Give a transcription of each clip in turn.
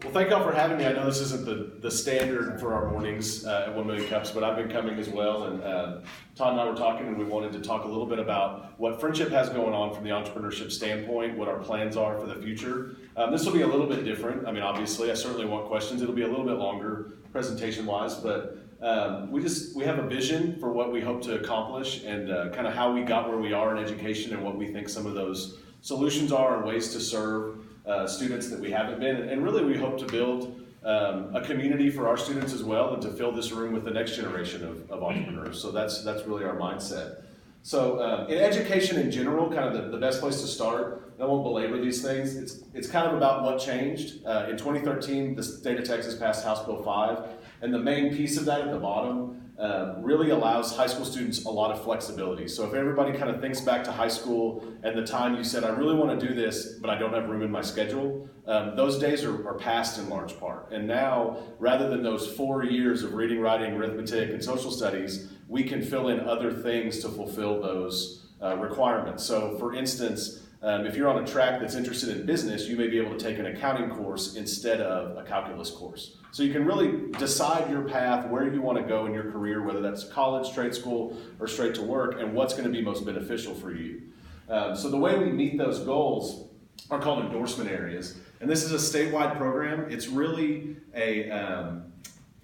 Well, thank y'all for having me. I know this isn't the standard for our mornings at 1 Million Cups, but I've been coming as well. And Todd and I were talking, and we wanted to talk a little bit about what Frenship has going on from the entrepreneurship standpoint, what our plans are for the future. This will be a little bit different. I mean, obviously, I certainly want questions. It'll be a little bit longer presentation-wise, but we have a vision for what we hope to accomplish and kind of how we got where we are in education and what we think some of those solutions are and ways to serve students that we haven't been. And really we hope to build a community for our students as well and to fill this room with the next generation of entrepreneurs. So that's really our mindset. So in education in general, kind of the best place to start, I won't belabor these things, it's kind of about what changed. In 2013, the state of Texas passed House Bill 5, and the main piece of that at the bottom really allows high school students a lot of flexibility. So if everybody kind of thinks back to high school and the time you said, I really want to do this, but I don't have room in my schedule, those days are past in large part. And now, rather than those 4 years of reading, writing, arithmetic, and social studies, we can fill in other things to fulfill those requirements. So for instance, if you're on a track that's interested in business, you may be able to take an accounting course instead of a calculus course. So you can really decide your path, where you want to go in your career, whether that's college, trade school, or straight to work, and what's going to be most beneficial for you. So the way we meet those goals are called endorsement areas. And this is a statewide program. It's really I'm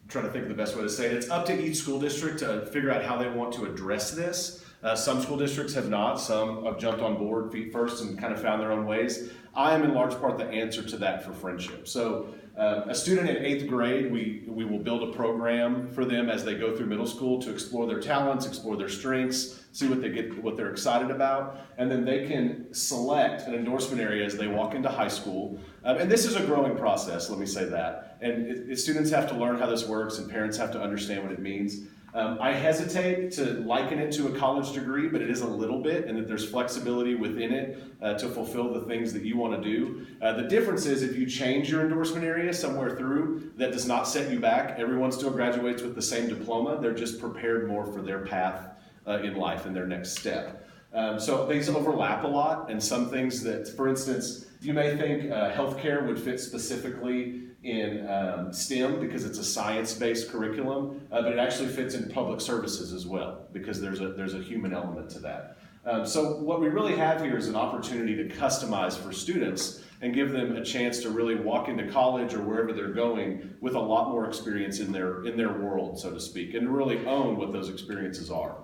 trying to think of the best way to say it. It's up to each school district to figure out how they want to address this. Some school districts have not. Some have jumped on board feet first and kind of found their own ways. I am in large part the answer to that for Frenship. So a student in 8th grade, we will build a program for them as they go through middle school to explore their talents, explore their strengths, see what they're excited about, and then they can select an endorsement area as they walk into high school. And this is a growing process, let me say that. And students have to learn how this works, and parents have to understand what it means. I hesitate to liken it to a college degree, but it is a little bit, and that there's flexibility within it to fulfill the things that you want to do. The difference is if you change your endorsement area somewhere through, that does not set you back. Everyone still graduates with the same diploma. They're just prepared more for their path in life and their next step. So these overlap a lot, and some things that, for instance, you may think healthcare would fit specifically in STEM because it's a science-based curriculum, but it actually fits in public services as well because there's a human element to that. So what we really have here is an opportunity to customize for students and give them a chance to really walk into college or wherever they're going with a lot more experience in their world, so to speak, and to really own what those experiences are.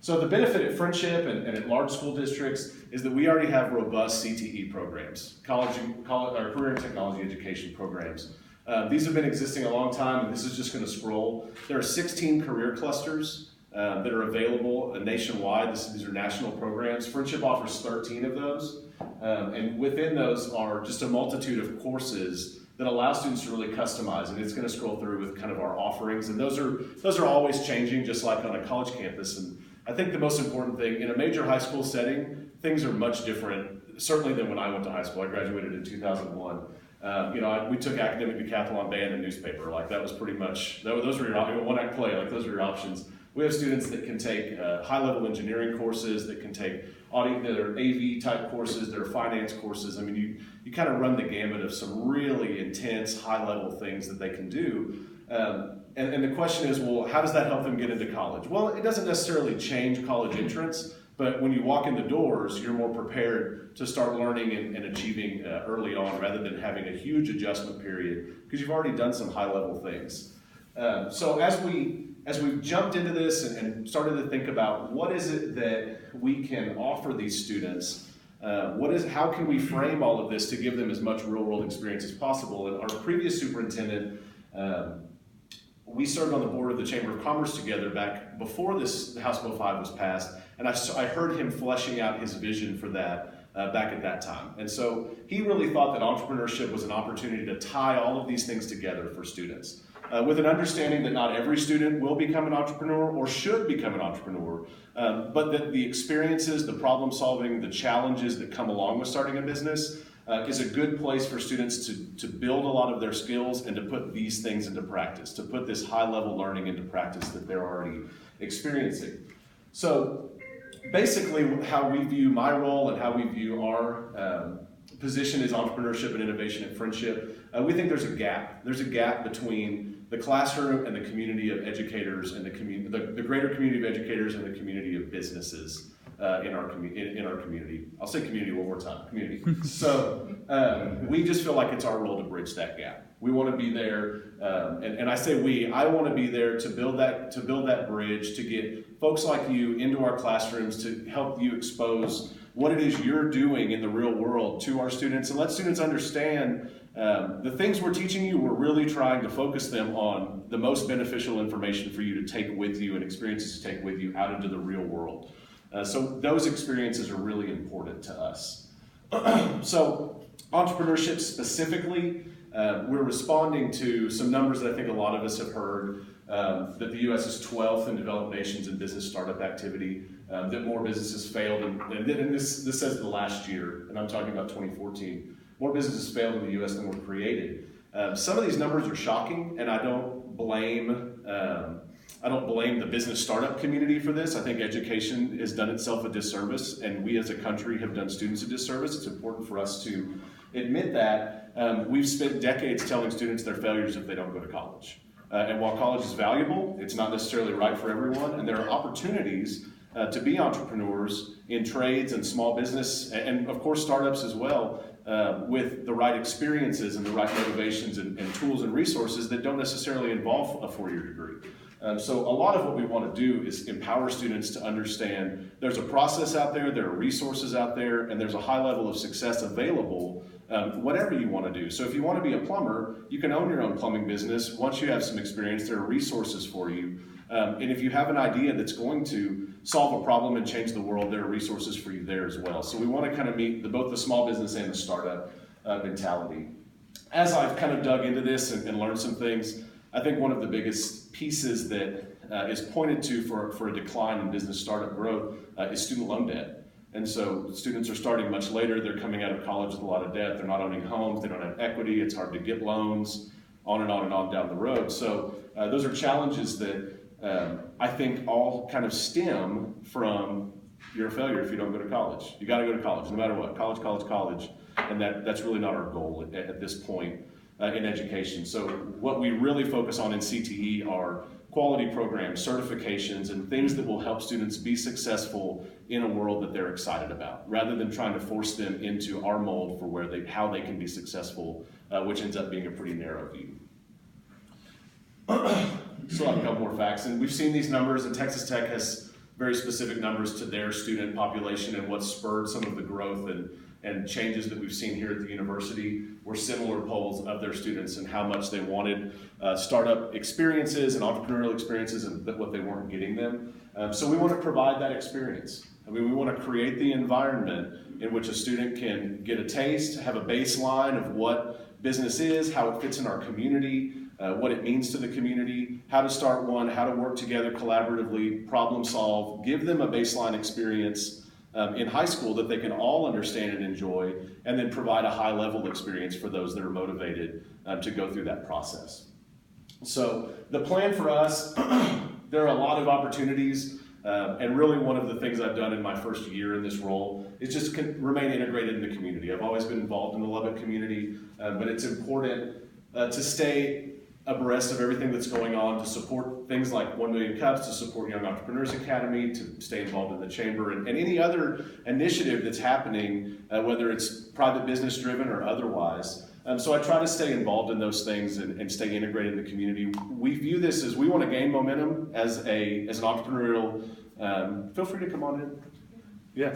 So the benefit at Frenship and at large school districts is that we already have robust CTE programs, college or career and technology education programs. These have been existing a long time, and this is just going to scroll. There are 16 career clusters that are available nationwide. These are national programs. Frenship offers 13 of those, and within those are just a multitude of courses that allow students to really customize, and it's going to scroll through with kind of our offerings, and those are always changing, just like on a college campus. And I think the most important thing, in a major high school setting, things are much different, certainly than when I went to high school. I graduated in 2001. We took academic decathlon, band, and newspaper. Like that was pretty much, those were your one-act play, like those were your options. We have students that can take high-level engineering courses, that can take that are AV type courses, that are finance courses. I mean, you kind of run the gamut of some really intense, high-level things that they can do. And the question is, well, how does that help them get into college? Well, it doesn't necessarily change college entrance, but when you walk in the doors, you're more prepared to start learning and achieving early on rather than having a huge adjustment period because you've already done some high-level things. So as we've jumped into this and started to think about what is it that we can offer these students, how can we frame all of this to give them as much real-world experience as possible? And our previous superintendent, we served on the board of the Chamber of Commerce together back before the House Bill 5 was passed, and I heard him fleshing out his vision for that back at that time. And so he really thought that entrepreneurship was an opportunity to tie all of these things together for students, with an understanding that not every student will become an entrepreneur or should become an entrepreneur, but that the experiences, the problem solving, the challenges that come along with starting a business is a good place for students to build a lot of their skills and to put these things into practice, to put this high-level learning into practice that they're already experiencing. So basically how we view my role and how we view our position is entrepreneurship and innovation at Frenship. we think there's a gap. There's a gap between the classroom and the community of educators and the greater community of educators and the community of businesses in our community. I'll say community one more time, community. So we just feel like it's our role to bridge that gap. We want to be there, and I say I want to be there to build that bridge, to get folks like you into our classrooms, to help you expose what it is you're doing in the real world to our students, and let students understand the things we're teaching you. We're really trying to focus them on the most beneficial information for you to take with you and experiences to take with you out into the real world. So those experiences are really important to us. So entrepreneurship specifically, we're responding to some numbers that I think a lot of us have heard, that the U.S. is 12th in developed nations in business startup activity, that more businesses failed, and this says the last year, and I'm talking about 2014, more businesses failed in the U.S. than were created. Some of these numbers are shocking, and I don't blame the business startup community for this. I think education has done itself a disservice, and we as a country have done students a disservice. It's important for us to admit that. We've spent decades telling students they're failures if they don't go to college. And while college is valuable, it's not necessarily right for everyone, and there are opportunities to be entrepreneurs in trades and small business, and of course startups as well, with the right experiences and the right motivations and tools and resources that don't necessarily involve a four-year degree. So a lot of what we want to do is empower students to understand there's a process out there are resources out there, and there's a high level of success available, whatever you want to do. So if you want to be a plumber, you can own your own plumbing business. Once you have some experience, there are resources for you. And if you have an idea that's going to solve a problem and change the world, there are resources for you there as well. So we want to kind of meet both the small business and the startup mentality. As I've kind of dug into this and learned some things, I think one of the biggest pieces that is pointed to for a decline in business startup growth is student loan debt. And so students are starting much later. They're coming out of college with a lot of debt. They're not owning homes. They don't have equity. It's hard to get loans, on and on and on down the road. So those are challenges that I think all kind of stem from you're a failure if you don't go to college. You got to go to college, no matter what. College, college, college. And that's really not our goal at this point in education. So what we really focus on in CTE are quality programs, certifications, and things that will help students be successful in a world that they're excited about, rather than trying to force them into our mold for how they can be successful, which ends up being a pretty narrow view. So I've got more facts, and we've seen these numbers, and Texas Tech has very specific numbers to their student population and what spurred some of the growth and changes that we've seen here at the university were similar polls of their students and how much they wanted startup experiences and entrepreneurial experiences and what they weren't getting them. So we want to provide that experience. I mean, we want to create the environment in which a student can get a taste, have a baseline of what business is, how it fits in our community, what it means to the community, how to start one, how to work together collaboratively, problem solve, give them a baseline experience in high school that they can all understand and enjoy, and then provide a high-level experience for those that are motivated to go through that process. So the plan for us, there are a lot of opportunities, and really one of the things I've done in my first year in this role is just remain integrated in the community. I've always been involved in the Lubbock community, but it's important to stay abreast of everything that's going on, to support things like 1 Million Cups, to support Young Entrepreneurs Academy, to stay involved in the chamber, and any other initiative that's happening, whether it's private business driven or otherwise. So I try to stay involved in those things and stay integrated in the community. We view this as we want to gain momentum as an entrepreneurial, feel free to come on in. Yeah.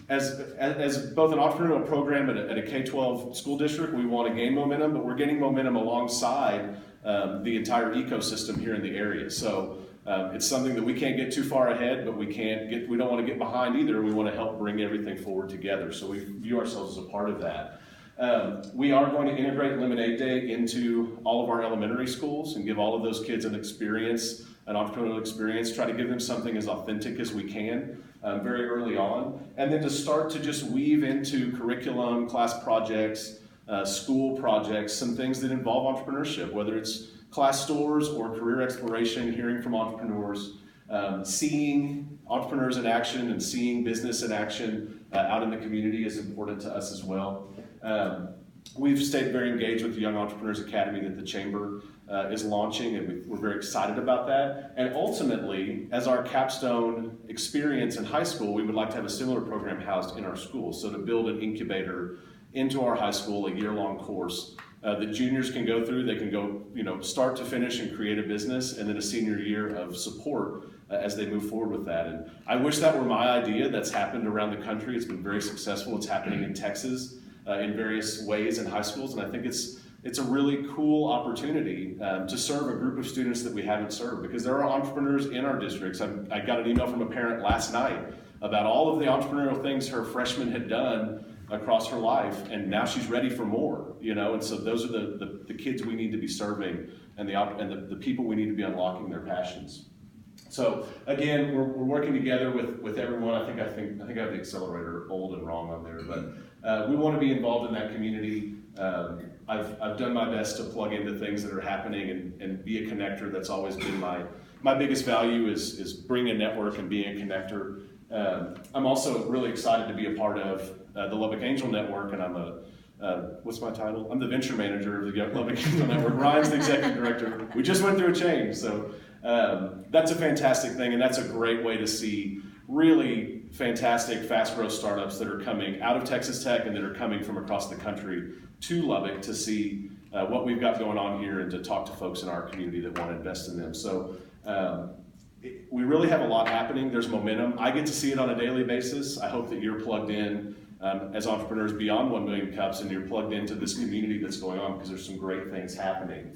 As both an entrepreneurial program at a K-12 school district, we want to gain momentum, but we're getting momentum alongside the entire ecosystem here in the area. So it's something that we can't get too far ahead, but we don't want to get behind either. We want to help bring everything forward together. So we view ourselves as a part of that. We are going to integrate Lemonade Day into all of our elementary schools and give all of those kids an entrepreneurial experience, try to give them something as authentic as we can very early on, and then to start to just weave into curriculum, class projects, school projects, some things that involve entrepreneurship, whether it's class stores or career exploration, hearing from entrepreneurs, seeing entrepreneurs in action and seeing business in action out in the community is important to us as well. we've stayed very engaged with the Young Entrepreneurs Academy that the Chamber is launching, and we're very excited about that. And ultimately, as our capstone experience in high school, we would like to have a similar program housed in our school. So to build an incubator into our high school, a year-long course that juniors can go through. They can go, start to finish and create a business, and then a senior year of support as they move forward with that. And I wish that were my idea. That's happened around the country. It's been very successful. It's happening in Texas in various ways in high schools, and I think it's a really cool opportunity to serve a group of students that we haven't served, because there are entrepreneurs in our districts. I got an email from a parent last night about all of the entrepreneurial things her freshman had done across her life, and now she's ready for more, and so those are the kids we need to be serving, and the people we need to be unlocking their passions. So again, we're working together with everyone. I think I have the accelerator old and wrong on there, but we want to be involved in that community. I've done my best to plug into things that are happening and be a connector. That's always been my biggest value is bringing a network and being a connector. I'm also really excited to be a part of the Lubbock Angel Network, and I'm what's my title? I'm the venture manager of the Lubbock Angel Network. Ryan's the executive director. We just went through a change, so that's a fantastic thing, and that's a great way to see really fantastic, fast growth startups that are coming out of Texas Tech and that are coming from across the country to Lubbock to see what we've got going on here and to talk to folks in our community that want to invest in them. So we really have a lot happening. There's momentum. I get to see it on a daily basis. I hope that you're plugged in as entrepreneurs beyond 1 million cups, and you're plugged into this community that's going on, because there's some great things happening.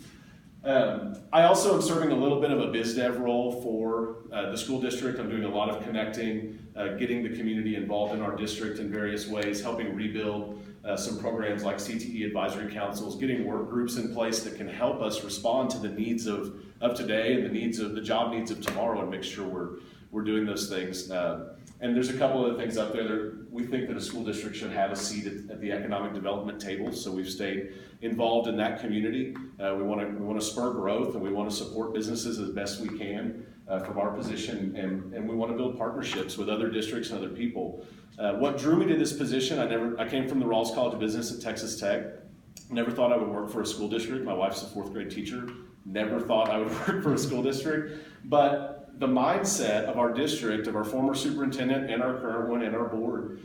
I also am serving a little bit of a biz dev role for the school district. I'm doing a lot of connecting, getting the community involved in our district in various ways, helping rebuild some programs like CTE advisory councils, getting work groups in place that can help us respond to the needs of today and the job needs of tomorrow, and make sure we're doing those things. And there's a couple of things out there. We think that a school district should have a seat at the economic development table, so we've stayed involved in that community. We want to spur growth, and we want to support businesses as best we can from our position, and we want to build partnerships with other districts and other people. What drew me to this position, I came from the Rawls College of Business at Texas Tech. Never thought I would work for a school district. My wife's a 4th grade teacher. Never thought I would work for a school district, but the mindset of our district, of our former superintendent and our current one and our board,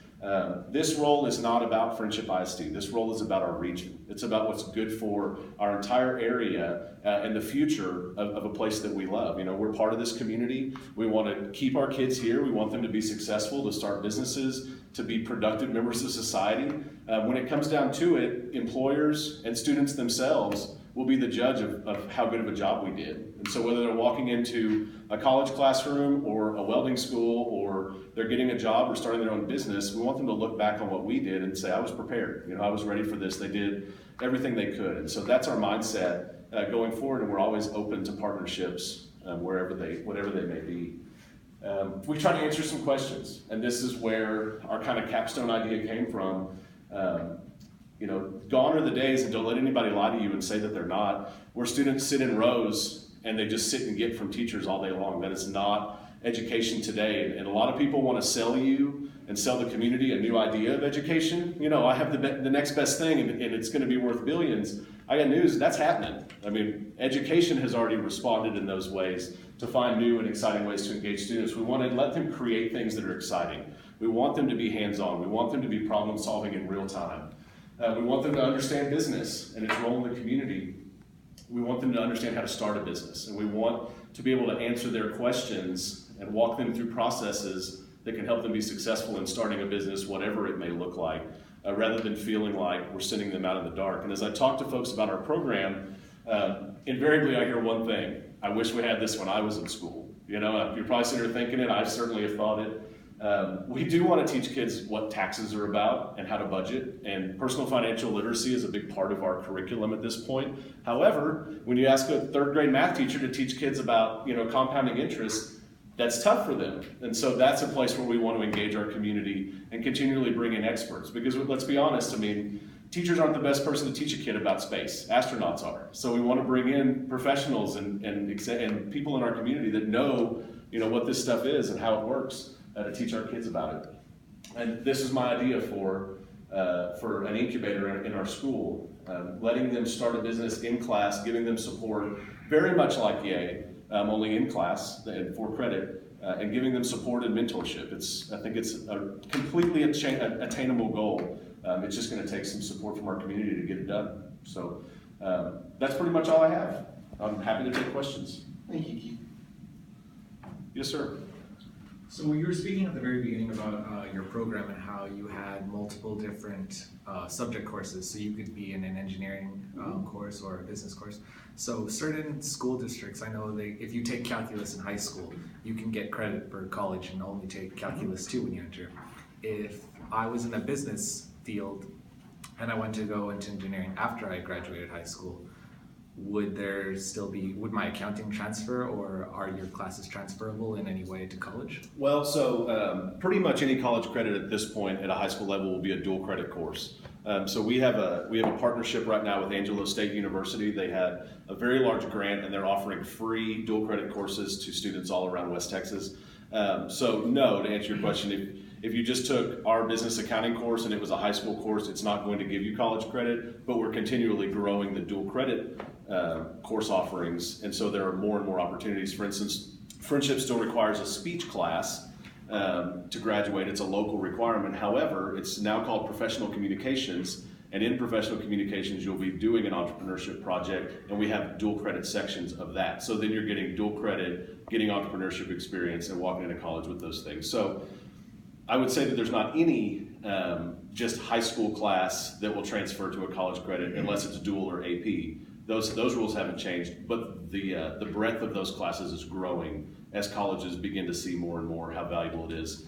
this role is not about Frenship ISD. This role is about our region. It's about what's good for our entire area and the future of a place that we love. We're part of this community. We want to keep our kids here. We want them to be successful, to start businesses, to be productive members of society. When it comes down to it, employers and students themselves will be the judge of how good of a job we did. And so whether they're walking into a college classroom or a welding school, or they're getting a job or starting their own business, we want them to look back on what we did and say, I was prepared. I was ready for this. They did everything they could. And so that's our mindset going forward, and we're always open to partnerships whatever they may be. We try to answer some questions, and this is where our kind of capstone idea came from. Gone are the days, and don't let anybody lie to you and say that they're not, where students sit in rows and they just sit and get from teachers all day long. That is not education today. And a lot of people want to sell you and sell the community a new idea of education. I have the next best thing, and it's going to be worth billions. I got news, that's happening. Education has already responded in those ways to find new and exciting ways to engage students. We want to let them create things that are exciting. We want them to be hands-on. We want them to be problem solving in real time. We want them to understand business and its role in the community. We want them to understand how to start a business, and we want to be able to answer their questions and walk them through processes that can help them be successful in starting a business, whatever it may look like, rather than feeling like we're sending them out in the dark. And as I talk to folks about our program, invariably I hear one thing: I wish we had this when I was in school. You're probably sitting there thinking it. I certainly have thought it. We do want to teach kids what taxes are about and how to budget, and personal financial literacy is a big part of our curriculum at this point. However, when you ask a 3rd grade math teacher to teach kids about compounding interest, that's tough for them. And so that's a place where we want to engage our community and continually bring in experts, because let's be honest, teachers aren't the best person to teach a kid about space. Astronauts are. So we want to bring in professionals and people in our community that know what this stuff is and how it works, to teach our kids about it. And this is my idea for for an incubator in our school, letting them start a business in class, giving them support, very much like Yay, only in class and for credit, and giving them support and mentorship. I think it's a completely attainable goal. It's just going to take some support from our community to get it done. So that's pretty much all I have. I'm happy to take questions. Thank you, Keith. Yes, sir. So you were speaking at the very beginning about your program and how you had multiple different subject courses. So you could be in an engineering course or a business course. So certain school districts, I know if you take calculus in high school, you can get credit for college and only take calculus 2 when you enter. If I was in a business field and I went to go into engineering after I graduated high school, would my accounting transfer, or are your classes transferable in any way to college? Well, so pretty much any college credit at this point at a high school level will be a dual credit course. So we have a partnership right now with Angelo State University. They had a very large grant and they're offering free dual credit courses to students all around West Texas. So no, to answer your question, if you just took our business accounting course and it was a high school course, it's not going to give you college credit, but we're continually growing the dual credit course offerings, and so there are more and more opportunities. For instance, Frenship still requires a speech class to graduate. It's a local requirement. However, it's now called professional communications, and in professional communications you'll be doing an entrepreneurship project, and we have dual credit sections of that. So then you're getting dual credit, getting entrepreneurship experience, and walking into college with those things. So I would say that there's not any just high school class that will transfer to a college credit unless it's dual or AP. Those rules haven't changed, but the breadth of those classes is growing as colleges begin to see more and more how valuable it is.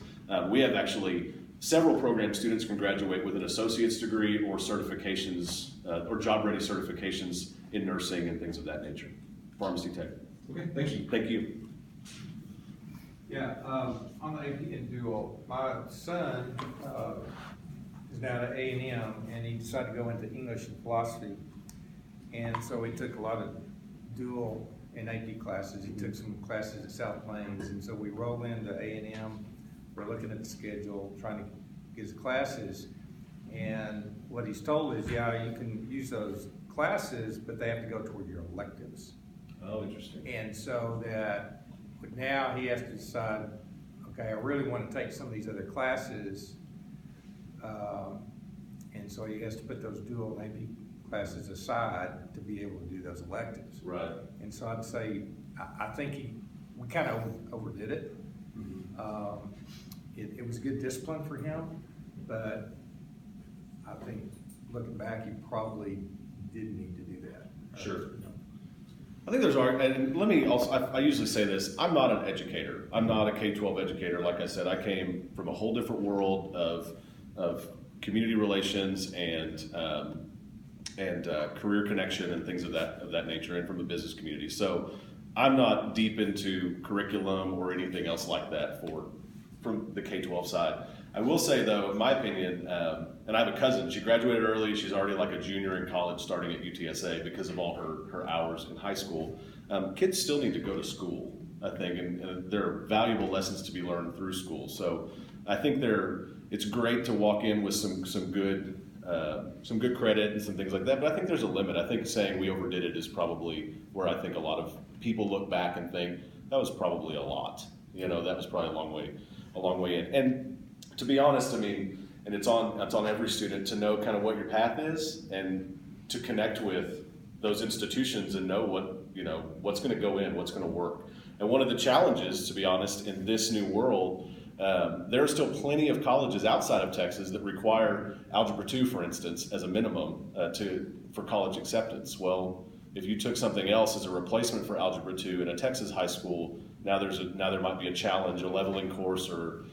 We have actually several program students can graduate with an associate's degree or certifications or job-ready certifications in nursing and things of that nature. Pharmacy tech. Okay, thank you. Thank you. Yeah, on the AP and dual, my son is now at A&M, and he decided to go into English and philosophy. And so he took a lot of dual and AP classes. He took some classes at South Plains, and so we roll into A&M. We're looking at the schedule, trying to get his classes. And what he's told is, yeah, you can use those classes, but they have to go toward your electives. Oh, interesting. And so that now he has to decide, okay, I really want to take some of these other classes. And so he has to put those dual AP classes aside to be able to do those electives. Right. And so I'd say, I think we kind of overdid it. Mm-hmm. It was good discipline for him, but I think looking back, he probably did need to do that. Sure. I think there's, and let me also, I usually say this, I'm not an educator. I'm not a K-12 educator. Like I said, I came from a whole different world of community relations and career connection and things of that nature, and from the business community. So I'm not deep into curriculum or anything else like that from the K-12 side. I will say though, in my opinion, and I have a cousin, she graduated early, she's already like a junior in college starting at UTSA because of all her hours in high school. Kids still need to go to school, I think, and there are valuable lessons to be learned through school. So I think it's great to walk in with some good credit and some things like that, but I think there's a limit. I think saying we overdid it is probably where I think a lot of people look back and think that was probably a lot. That was probably a long way in. And to be honest, I mean, and it's on every student to know kind of what your path is and to connect with those institutions and know what's going to go in, what's going to work. And one of the challenges, to be honest, in this new world, there are still plenty of colleges outside of Texas that require Algebra 2, for instance, as a minimum for college acceptance. Well, if you took something else as a replacement for Algebra 2 in a Texas high school, now there might be a challenge, a leveling course or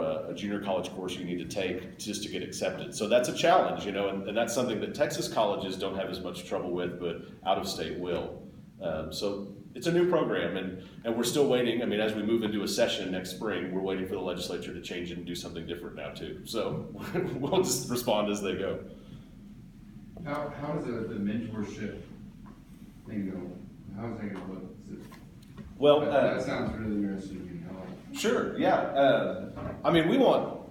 a junior college course you need to take just to get accepted. So that's a challenge, and that's something that Texas colleges don't have as much trouble with, but out of state will. So it's a new program, and we're still waiting. I mean, as we move into a session next spring, we're waiting for the legislature to change it and do something different now too. So we'll just respond as they go. How does the mentorship thing go? How's that going to look? Well, that sounds really interesting to me. Sure, yeah. I mean, we want,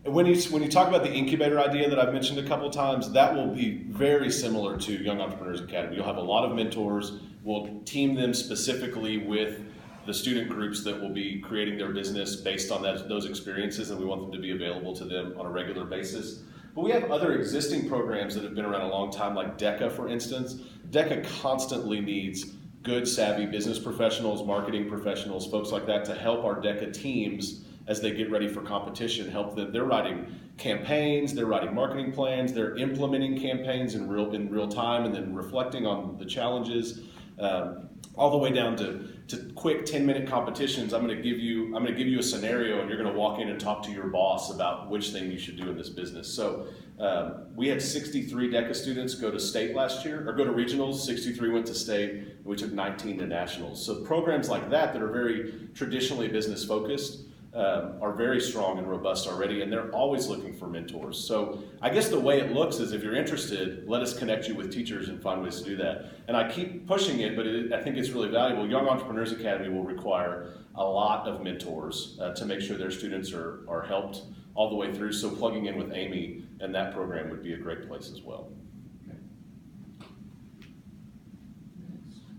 when you talk about the incubator idea that I've mentioned a couple of times, that will be very similar to Young Entrepreneurs Academy. You'll have a lot of mentors. We'll team them specifically with the student groups that will be creating their business based on those experiences, and we want them to be available to them on a regular basis. But we have other existing programs that have been around a long time, like DECA, for instance. DECA constantly needs good, savvy business professionals, marketing professionals, folks like that to help our DECA teams as they get ready for competition, help them. They're writing campaigns, they're writing marketing plans, they're implementing campaigns in real time, and then reflecting on the challenges, all the way down to quick 10-minute competitions. I'm going to give you a scenario, and you're going to walk in and talk to your boss about which thing you should do in this business. So we had 63 DECA students go to state last year, or go to regionals. 63 went to state, and we took 19 to nationals. So programs like that are very traditionally business focused are very strong and robust already, and they're always looking for mentors. So I guess the way it looks is, if you're interested, let us connect you with teachers and find ways to do that. And I keep pushing it, but I think it's really valuable. Young Entrepreneurs Academy will require a lot of mentors to make sure their students are helped all the way through. So plugging in with Amy and that program would be a great place as well.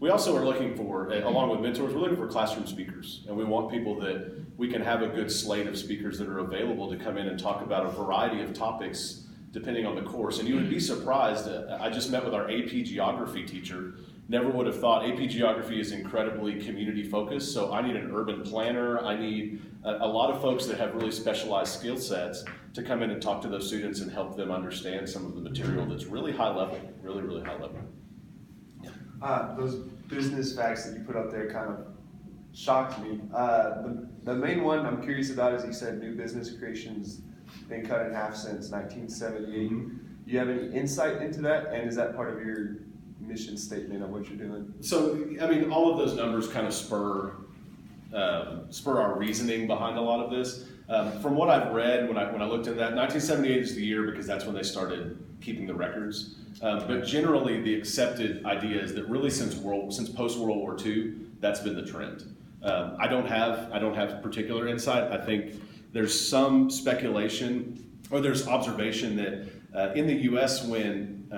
We also are looking for, along with mentors, we're looking for classroom speakers, and we want people that we can have a good slate of speakers that are available to come in and talk about a variety of topics depending on the course. And you would be surprised, I just met with our AP Geography teacher. Never would have thought. AP Geography is incredibly community focused, so I need an urban planner. I need a lot of folks that have really specialized skill sets to come in and talk to those students and help them understand some of the material that's really high level, really, really high level. Those business facts that you put up there kind of shocked me. The main one I'm curious about is, you said new business creation's been cut in half since 1978. Mm-hmm. Do you have any insight into that, and is that part of your mission statement of what you're doing? So, I mean, all of those numbers kind of spur our reasoning behind a lot of this. From what I've read, when I looked at that, 1978 is the year because that's when they started keeping the records. But generally, the accepted idea is that really since post-World War II, that's been the trend. I don't have particular insight. I think there's some speculation, or there's observation that in the U.S. when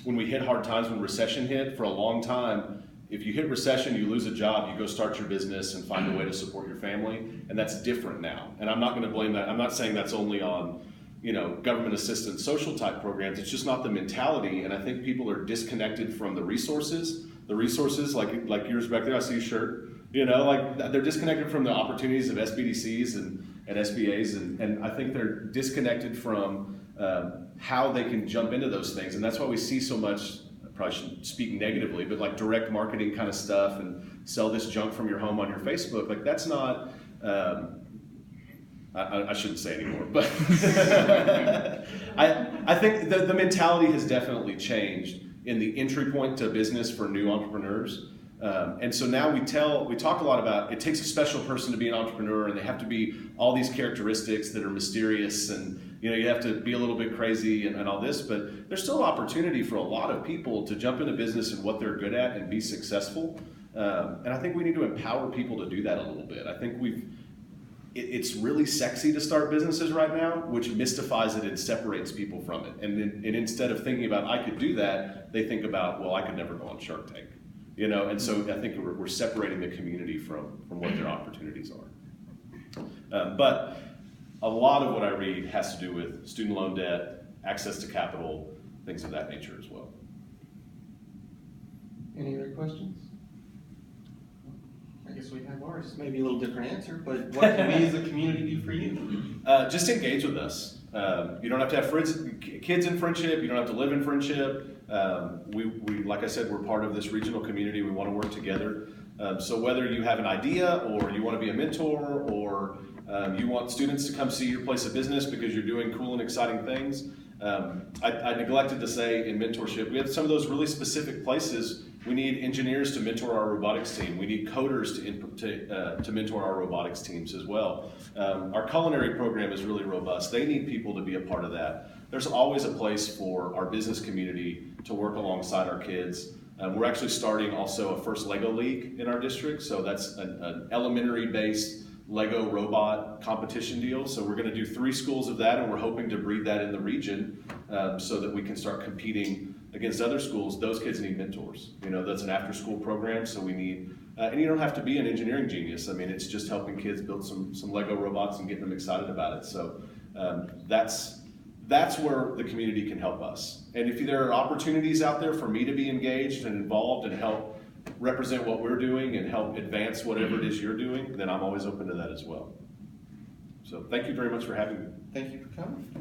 we hit hard times, when recession hit, for a long time, if you hit recession, you lose a job, you go start your business and find a way to support your family, and that's different now. And I'm not going to blame that. I'm not saying that's only on government assistance, social type programs. It's just not the mentality, and I think people are disconnected from the resources. The resources, like yours back there, I see your shirt. Like they're disconnected from the opportunities of SBDCs and SBAs, and I think they're disconnected from how they can jump into those things, and that's why we see so much. I probably shouldn't speak negatively, but like direct marketing kind of stuff and sell this junk from your home on your Facebook. Like that's not. I shouldn't say anymore, but I think the mentality has definitely changed in the entry point to business for new entrepreneurs. And so now we talk a lot about it takes a special person to be an entrepreneur, and they have to be all these characteristics that are mysterious, and you have to be a little bit crazy and all this, but there's still opportunity for a lot of people to jump into business and what they're good at and be successful. And I think we need to empower people to do that a little bit. I think it's really sexy to start businesses right now, which mystifies it and separates people from it. And instead of thinking about, I could do that, they think about, well, I could never go on Shark Tank. And so I think we're separating the community from what their opportunities are. But a lot of what I read has to do with student loan debt, access to capital, things of that nature as well. Any other questions? I guess we have ours. Maybe a little different answer, but what can we as a community do for you? Just engage with us. You don't have to have kids in Friendship. You don't have to live in Friendship. We, like I said, we're part of this regional community. We want to work together. So whether you have an idea, or you want to be a mentor, or you want students to come see your place of business because you're doing cool and exciting things. I neglected to say in mentorship, we have some of those really specific places. We need engineers to mentor our robotics team. We need coders to mentor our robotics teams as well. Our culinary program is really robust. They need people to be a part of that. There's always a place for our business community to work alongside our kids. We're actually starting also a first Lego League in our district. So that's an elementary-based Lego robot competition deal. So we're going to do 3 schools of that, and we're hoping to breed that in the region so that we can start competing against other schools. Those kids need mentors. You know, that's an after-school program, so we need, and you don't have to be an engineering genius. I mean, it's just helping kids build some Lego robots and getting them excited about it. So that's where the community can help us. And if there are opportunities out there for me to be engaged and involved and help represent what we're doing and help advance whatever it is you're doing, then I'm always open to that as well. So thank you very much for having me. Thank you for coming.